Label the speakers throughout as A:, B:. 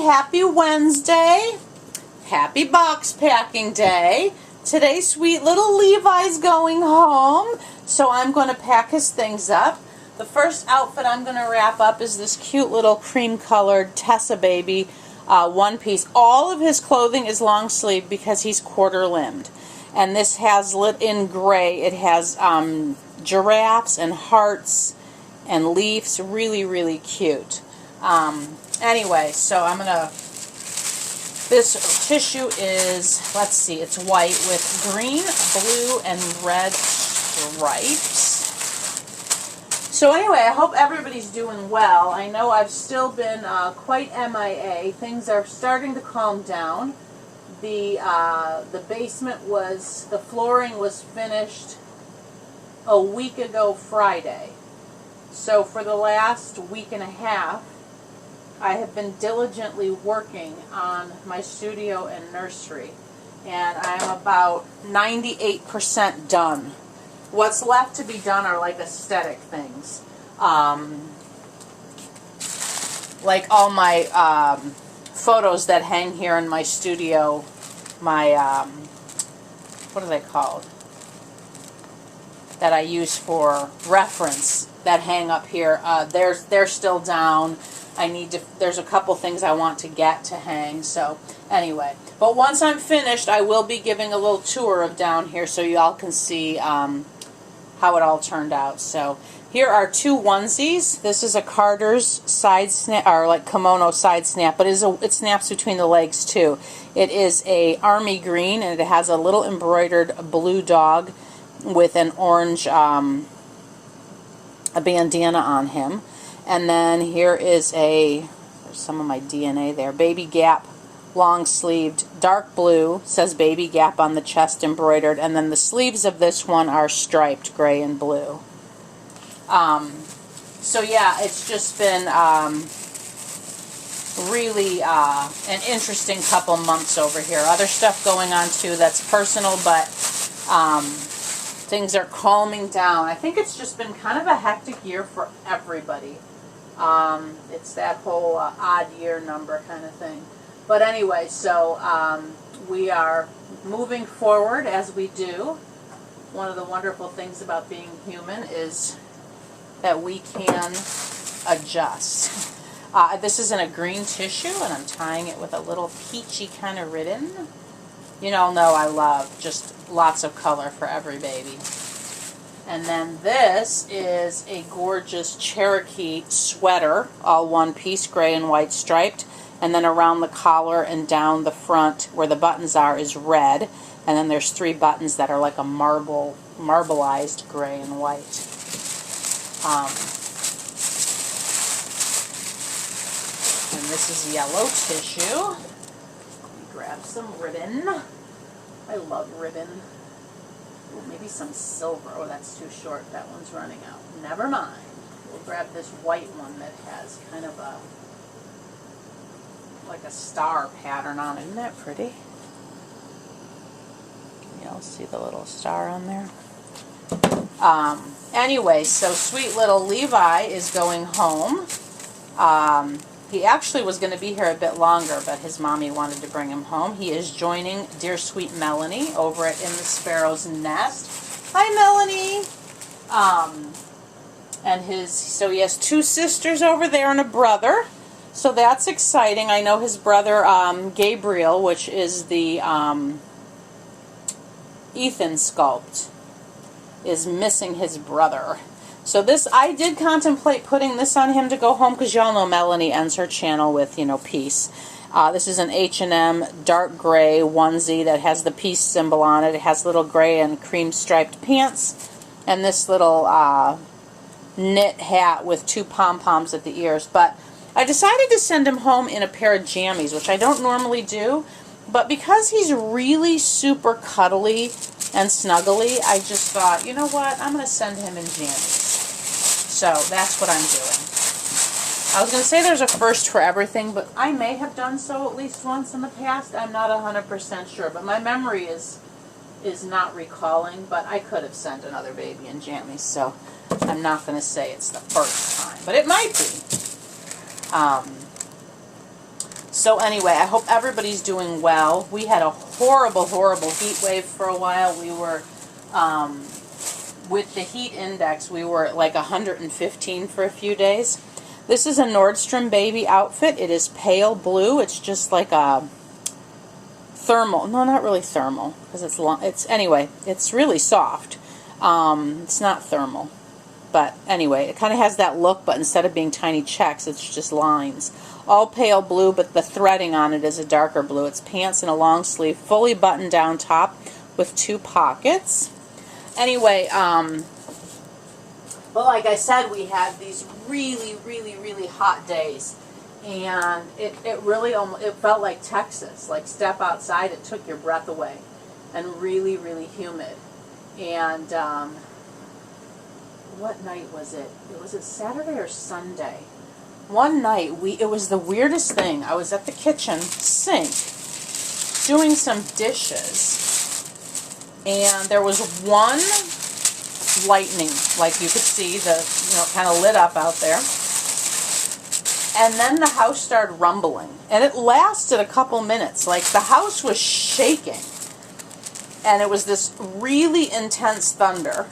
A: happy Wednesday. Happy box packing day. Today, sweet little Levi's going home, so I'm going to pack his things up. The first outfit I'm going to wrap up is this cute little cream-colored Tessa baby one piece. All of his clothing is long sleeve because he's quarter-limbed. And this has lit in gray. It has giraffes and hearts and leaves. Really, really cute. Anyway, so I'm going to... This tissue is, let's see, it's white with green, blue, and red stripes. So anyway, I hope everybody's doing well. I know I've still been quite MIA. Things are starting to calm down. The basement was, the flooring was finished a week ago Friday. So for the last week and a half, I have been diligently working on my studio and nursery, and I'm about 98% done. What's left to be done are like aesthetic things, like all my photos that hang here in my studio, my, what are they called, that I use for reference, that hang up here. They're still down. There's a couple things I want to get to hang, so anyway. But once I'm finished, I will be giving a little tour of down here so y'all can see how it all turned out. So here are two onesies. This is a Carter's side snap, or like kimono side snap, but it snaps between the legs too. It is a army green, and it has a little embroidered blue dog with an orange a bandana on him. And then here is there's some of my DNA there, Baby Gap, long-sleeved, dark blue, says Baby Gap on the chest, embroidered, and then the sleeves of this one are striped, gray and blue. So yeah, it's just been really an interesting couple months over here. Other stuff going on too that's personal, but things are calming down. I think it's just been kind of a hectic year for everybody. It's that whole odd year number kind of thing. But anyway, so we are moving forward as we do. One of the wonderful things about being human is that we can adjust. This is in a green tissue, and I'm tying it with a little peachy kind of ribbon. You all know I love just lots of color for every baby. And then this is a gorgeous Cherokee sweater, all one piece, gray and white striped. And then around the collar and down the front where the buttons are is red. And then there's 3 buttons that are like a marbleized gray and white. And this is yellow tissue. Let me grab some ribbon. I love ribbon. Ooh, maybe some silver. Oh, that's too short. That one's running out. Never mind. We'll grab this white one that has kind of like a star pattern on it. Isn't that pretty? Can y'all see the little star on there? Anyway, so sweet little Levi is going home. He actually was going to be here a bit longer, but his mommy wanted to bring him home. He is joining dear sweet Melanie over at In the Sparrow's Nest. Hi, Melanie. So he has 2 sisters over there and a brother. So that's exciting. I know his brother, Gabriel, which is the Ethan sculpt, is missing his brother. So this, I did contemplate putting this on him to go home, because y'all know Melanie ends her channel with, peace. This is an H&M dark gray onesie that has the peace symbol on it. It has little gray and cream striped pants, and this little knit hat with 2 pom-poms at the ears. But I decided to send him home in a pair of jammies, which I don't normally do. But because he's really super cuddly and snuggly, I just thought, you know what, I'm going to send him in jammies. So that's what I'm doing. I was going to say there's a first for everything, but I may have done so at least once in the past. I'm not 100% sure, but my memory is not recalling, but I could have sent another baby in jammies, so I'm not going to say it's the first time, but it might be. So anyway, I hope everybody's doing well. We had a horrible, horrible heat wave for a while. We were, with the heat index, we were at like 115 for a few days. This is a Nordstrom baby outfit. It is pale blue. It's just like a thermal. No, not really thermal, because anyway, it's really soft. It's not thermal. But anyway, it kind of has that look, but instead of being tiny checks, it's just lines. All pale blue, but the threading on it is a darker blue. It's pants and a long sleeve, fully buttoned down top with 2 pockets. Anyway, but like I said, we had these really, really, really hot days. And it really almost, it felt like Texas. Like step outside, it took your breath away. And really, really humid. And what night was it? Was it Saturday or Sunday? One night, it was the weirdest thing. I was at the kitchen sink doing some dishes. And there was one lightning, like you could see, kind of lit up out there. And then the house started rumbling. And it lasted a couple minutes. Like the house was shaking. And it was this really intense thunder.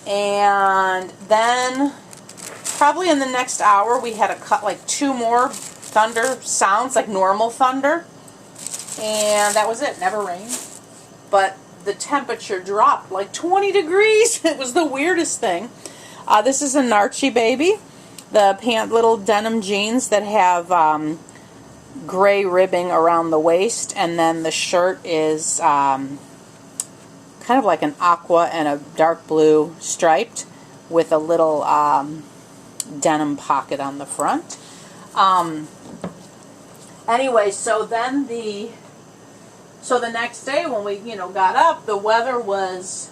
A: And then, probably in the next hour, we had like 2 more thunder sounds, like normal thunder. And that was it. Never rained. But the temperature dropped like 20 degrees. It was the weirdest thing. This is a Narchi baby. The little denim jeans that have gray ribbing around the waist. And then the shirt is kind of like an aqua and a dark blue striped with a little denim pocket on the front. Anyway, so the next day when we, got up, the weather was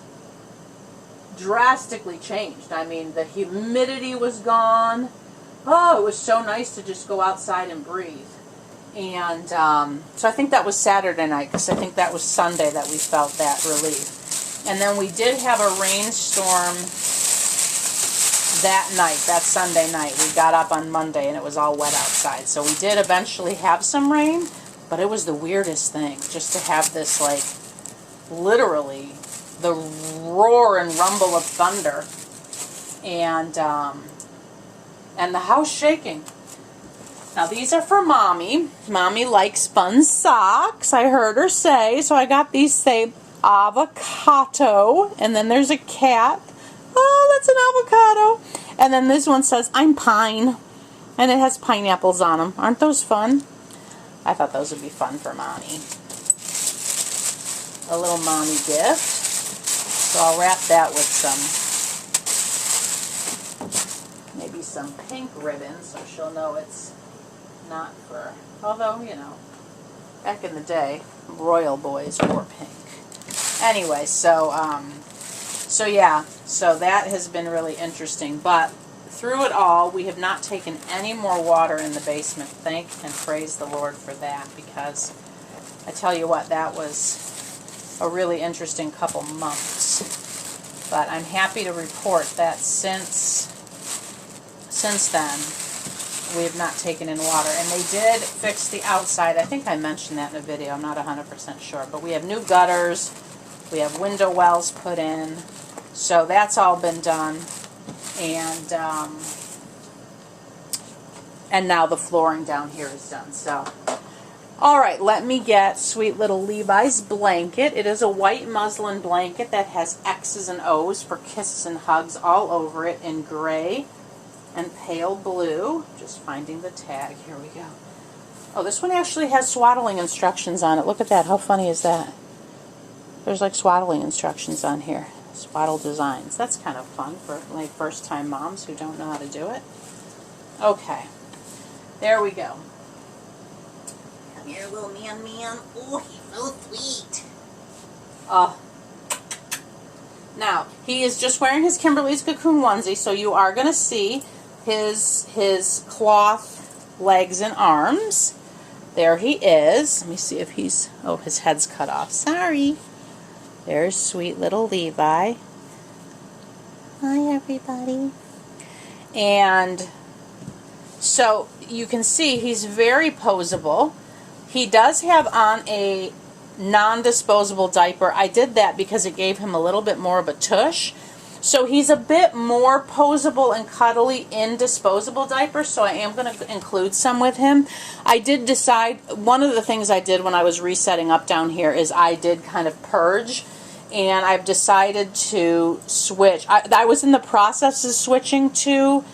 A: drastically changed. I mean, the humidity was gone. Oh, it was so nice to just go outside and breathe. And so I think that was Saturday night, because I think that was Sunday that we felt that relief. And then we did have a rainstorm that night, that Sunday night. We got up on Monday and it was all wet outside. So we did eventually have some rain, but it was the weirdest thing just to have this, like, literally the roar and rumble of thunder and the house shaking. Now these are for Mommy. Mommy likes spun socks, I heard her say. So I got these, say, avocado, and then there's a cat. Oh, that's an avocado. And then this one says, I'm pine. And it has pineapples on them. Aren't those fun? I thought those would be fun for Mommy. A little Mommy gift. So I'll wrap that with maybe some pink ribbon, so she'll know it's not for, although, back in the day, royal boys wore pink. Anyway, so yeah, so that has been really interesting. But through it all, we have not taken any more water in the basement. Thank and praise the Lord for that, because I tell you what, that was a really interesting couple months. But I'm happy to report that since then, we have not taken in water. And they did fix the outside. I think I mentioned that in a video. I'm not 100% sure. But we have new gutters. We have window wells put in. So that's all been done. And now the flooring down here is done. So, all right, let me get sweet little Levi's blanket. It is a white muslin blanket that has X's and O's for kisses and hugs all over it in gray and pale blue. Just finding the tag. Here we go. Oh, this one actually has swaddling instructions on it. Look at that. How funny is that? There's like swaddling instructions on here. Swaddle designs. That's kind of fun for like first-time moms who don't know how to do it. Okay. There we go. Come here, little man. Oh, he's so sweet. Now, he is just wearing his Kymberlee's Cocoon onesie, so you are going to see his cloth legs and arms. There he is. Let me see if he's... Oh, his head's cut off. Sorry. There's sweet little Levi. Hi, everybody. And So you can see he's very poseable. He does have on a non-disposable diaper. I did that because it gave him a little bit more of a tush. So he's a bit more poseable and cuddly in disposable diapers, so I am going to include some with him. I did decide, one of the things I did when I was resetting up down here is I did kind of purge, and I've decided to switch. I was in the process of switching to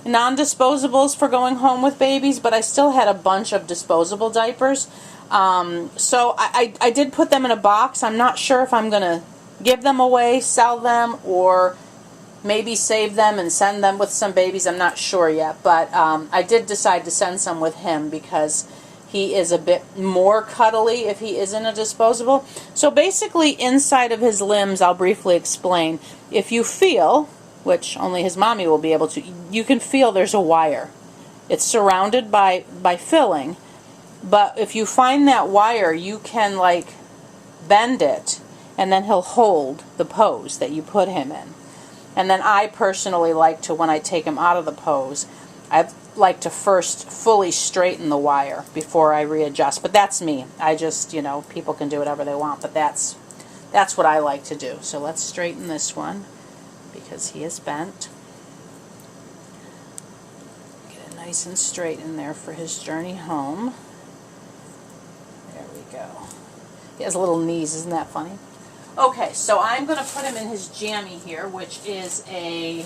A: non-disposables for going home with babies, but I still had a bunch of disposable diapers. So I did put them in a box. I'm not sure if I'm going to give them away, sell them, or maybe save them and send them with some babies. I'm not sure yet, but I did decide to send some with him because he is a bit more cuddly if he is in a disposable. So basically inside of his limbs, I'll briefly explain. If you feel, which only his mommy will be able to, you can feel there's a wire. It's surrounded by filling, but if you find that wire, you can like bend it, and then he'll hold the pose that you put him in. And then I personally like to, when I take him out of the pose, I like to first fully straighten the wire before I readjust. But that's me. I just, you know, people can do whatever they want, but that's what I like to do. So let's straighten this one because he is bent. Get it nice and straight in there for his journey home. There we go. He has little knees, isn't that funny? Okay, so I'm going to put him in his jammy here, which is a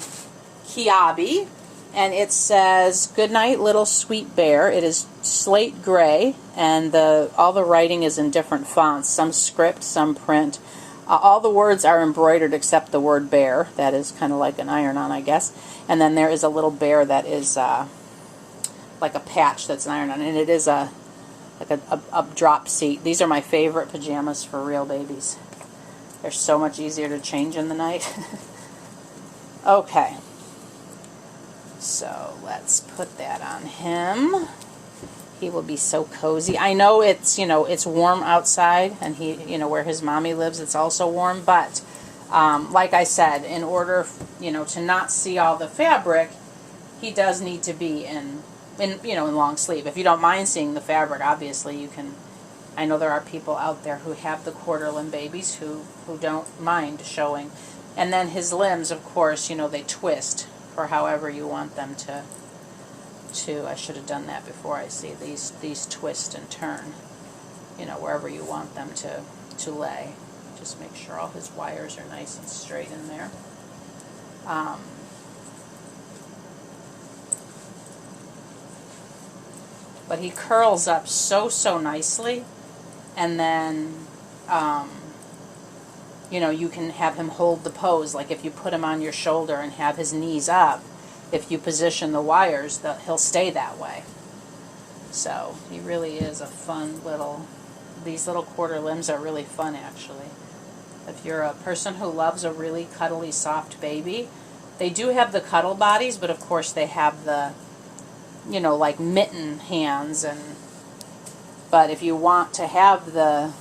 A: Kiabi, and it says, "Good night, little sweet bear." It is slate gray, and all the writing is in different fonts, some script, some print. All the words are embroidered except the word bear. That is kind of like an iron-on, I guess. And then there is a little bear that is like a patch that's an iron-on, and it is like a drop seat. These are my favorite pajamas for real babies. They're so much easier to change in the night. Okay. So let's put that on him. He will be so cozy. I know it's, you know, it's warm outside, and he, you know, where his mommy lives, it's also warm, but like I said, in order, you know, to not see all the fabric, he does need to be in long sleeve. If you don't mind seeing the fabric, obviously you can. I know there are people out there who have the quarter limb babies who don't mind showing. And then his limbs, of course, you know, they twist for however you want them to I should have done that before. I see these twist and turn, you know, wherever you want them to lay. Just make sure all his wires are nice and straight in there. But he curls up so nicely, and then you know, you can have him hold the pose. Like if you put him on your shoulder and have his knees up, if you position the wires, he'll stay that way. So he really is a fun little, these little quarter limbs are really fun actually. If you're a person who loves a really cuddly, soft baby, they do have the cuddle bodies, but of course they have the, you know, like mitten hands. But if you want to have the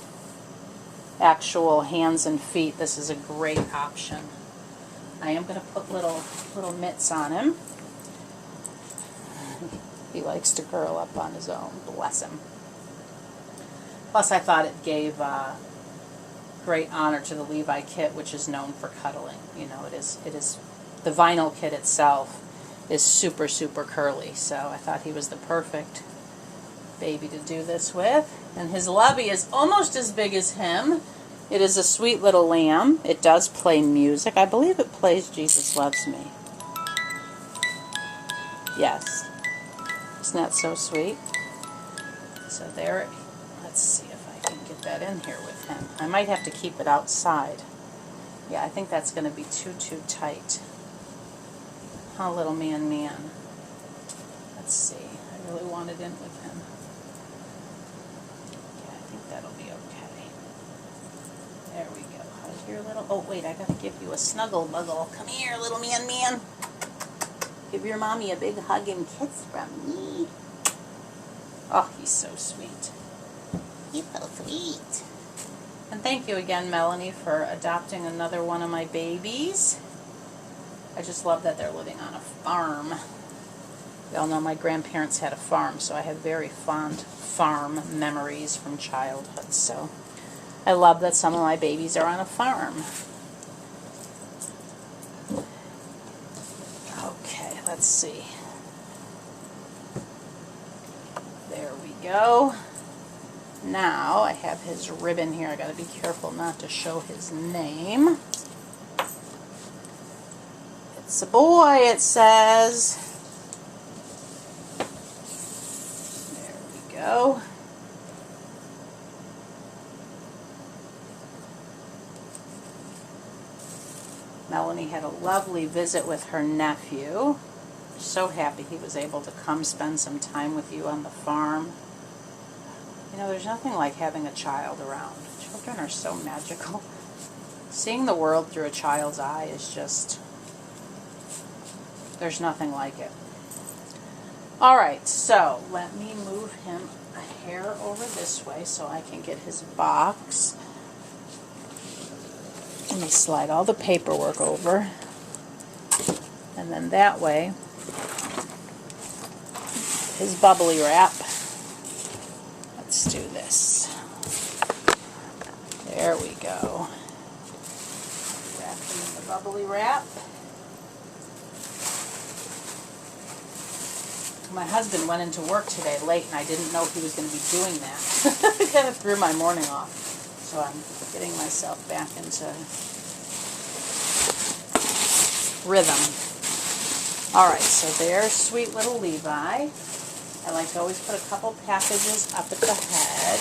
A: actual hands and feet, this is a great option. I am going to put little mitts on him. He likes to curl up on his own. Bless him. Plus, I thought it gave great honor to the Levi kit, which is known for cuddling. You know, it is the vinyl kit itself is super curly, so I thought he was the perfect baby to do this with. And his lovey is almost as big as him. It is a sweet little lamb. It does play music. I believe it plays Jesus Loves Me. Yes. Isn't that so sweet? So there, let's see if I can get that in here with him. I might have to keep it outside. Yeah, I think that's going to be too tight. Huh, little man. Let's see. I really want it in with him. Yeah, I think that'll be okay. There we go. How's your little... Oh, wait, I got to give you a snuggle buggle. Come here, little man. Give your mommy a big hug and kiss from me. Oh, he's so sweet. He's so sweet. And thank you again, Melanie, for adopting another one of my babies. I just love that they're living on a farm. We all know my grandparents had a farm, so I have very fond farm memories from childhood. So I love that some of my babies are on a farm. Okay, let's see. There we go. Now I have his ribbon here. I got to be careful not to show his name. It's a boy, it says. There we go. Melanie had a lovely visit with her nephew. So happy he was able to come spend some time with you on the farm. You know, there's nothing like having a child around. Children are so magical. Seeing the world through a child's eye is just, there's nothing like it. Alright, so let me move him a hair over this way so I can get his box. Let me slide all the paperwork over. And then that way, his bubbly wrap. Let's do this. There we go. Wrap him in the bubbly wrap. My husband went into work today late and I didn't know he was going to be doing that. I kind of threw my morning off. So I'm getting myself back into rhythm. Alright, so there's sweet little Levi. I like to always put a couple packages up at the head.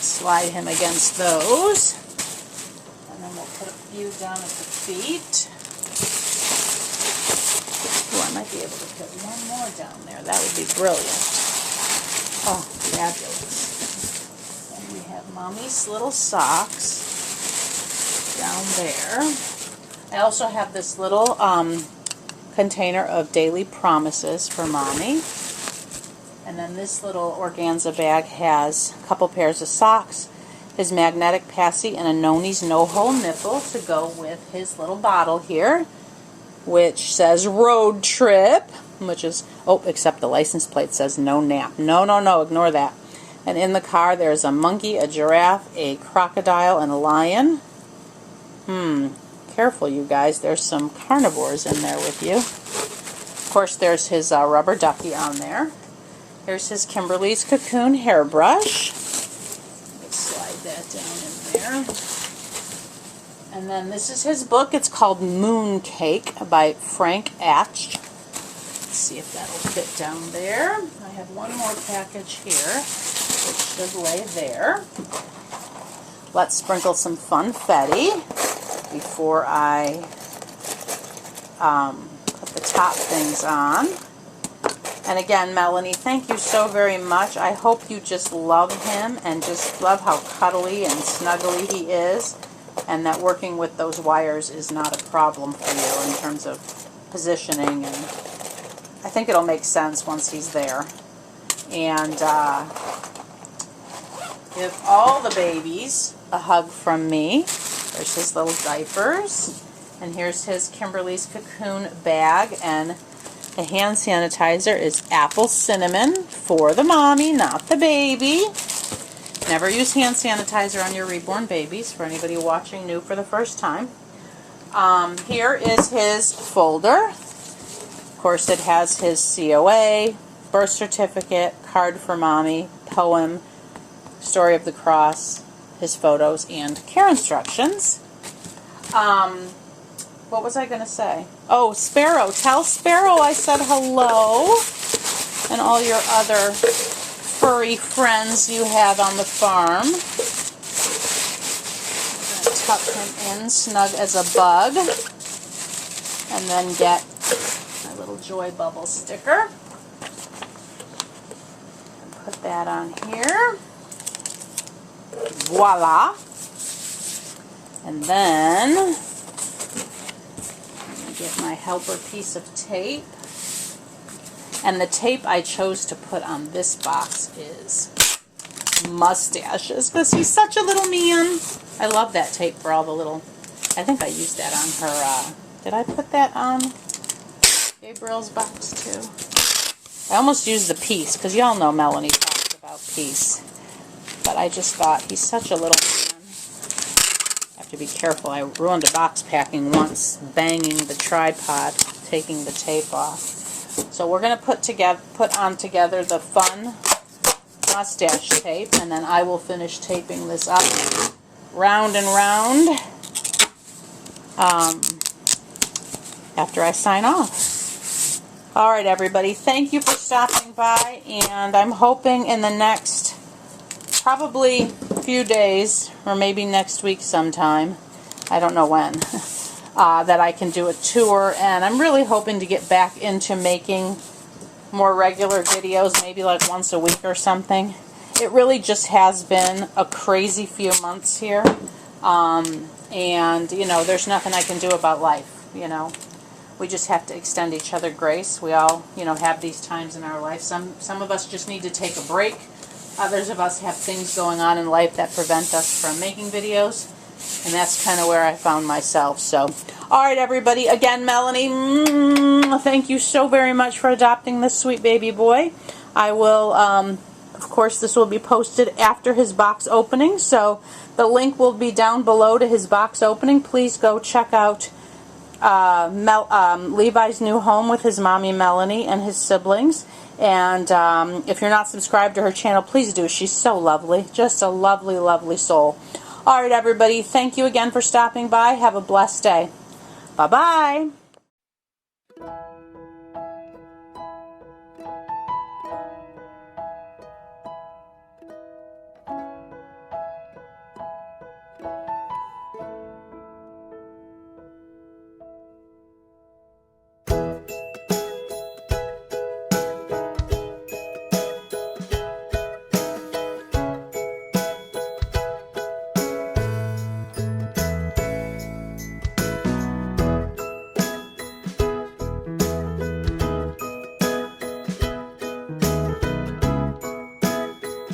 A: Slide him against those. And then we'll put a few down at the feet. Oh, I might be able to put one more down there. That would be brilliant. Oh, fabulous. And we have Mommy's little socks down there. I also have this little container of daily promises for Mommy. And then this little organza bag has a couple pairs of socks, his magnetic passy, and a Noni's no-hole nipple to go with his little bottle here, which says road trip, which is, oh, except the license plate says no nap. No, no, no, ignore that. And in the car there's a monkey, a giraffe, a crocodile, and a lion. Careful, you guys. There's some carnivores in there with you. Of course, there's his rubber ducky on there. Here's his Kymberlee's Cocoon hairbrush. Let's slide that down in there. And then this is his book. It's called Moon Cake by Frank Atch. Let's see if that'll fit down there. I have one more package here, which should lay there. Let's sprinkle some funfetti before I put the top things on. And again, Melanie, thank you so very much. I hope you just love him and just love how cuddly and snuggly he is, and that working with those wires is not a problem for you in terms of positioning. And I think it'll make sense once he's there. And give all the babies a hug from me. There's his little diapers. And here's his Kymberlee's Cocoon bag. And the hand sanitizer is apple cinnamon for the mommy, not the baby. Never use hand sanitizer on your reborn babies, for anybody watching new for the first time. Here is his folder. Of course, it has his COA, birth certificate, card for mommy, poem, story of the cross, his photos, and care instructions. What was I going to say? Oh, Sparrow. Tell Sparrow I said hello. And all your other furry friends you have on the farm. I'm going to tuck him in snug as a bug. And then get my little Joy Bubble sticker. And put that on here. Voila. And then get my helper piece of tape. And the tape I chose to put on this box is mustaches, because he's such a little man. I love that tape for all the little, I think I used that on her, did I put that on? Gabriel's box too. I almost used the piece, because y'all know Melanie talks about peace. But I just thought, he's such a little man. I have to be careful. I ruined a box packing once, banging the tripod, taking the tape off. So we're going to put on together the fun mustache tape, and then I will finish taping this up round and round after I sign off. Alright everybody, thank you for stopping by, and I'm hoping in the next probably few days, or maybe next week sometime, I don't know when, that I can do a tour, and I'm really hoping to get back into making more regular videos, maybe like once a week or something. It really just has been a crazy few months here, and, you know, there's nothing I can do about life, you know. We just have to extend each other grace. We all, you know, have these times in our life. Some of us just need to take a break. Others of us have things going on in life that prevent us from making videos. And that's kind of where I found myself. So, alright everybody. Again, Melanie, thank you so very much for adopting this sweet baby boy. I will, of course, this will be posted after his box opening. So, the link will be down below to his box opening. Please go check out Levi's new home with his mommy Melanie and his siblings. And if you're not subscribed to her channel, please do. She's so lovely. Just a lovely, lovely soul. Alright everybody, thank you again for stopping by. Have a blessed day. Bye-bye.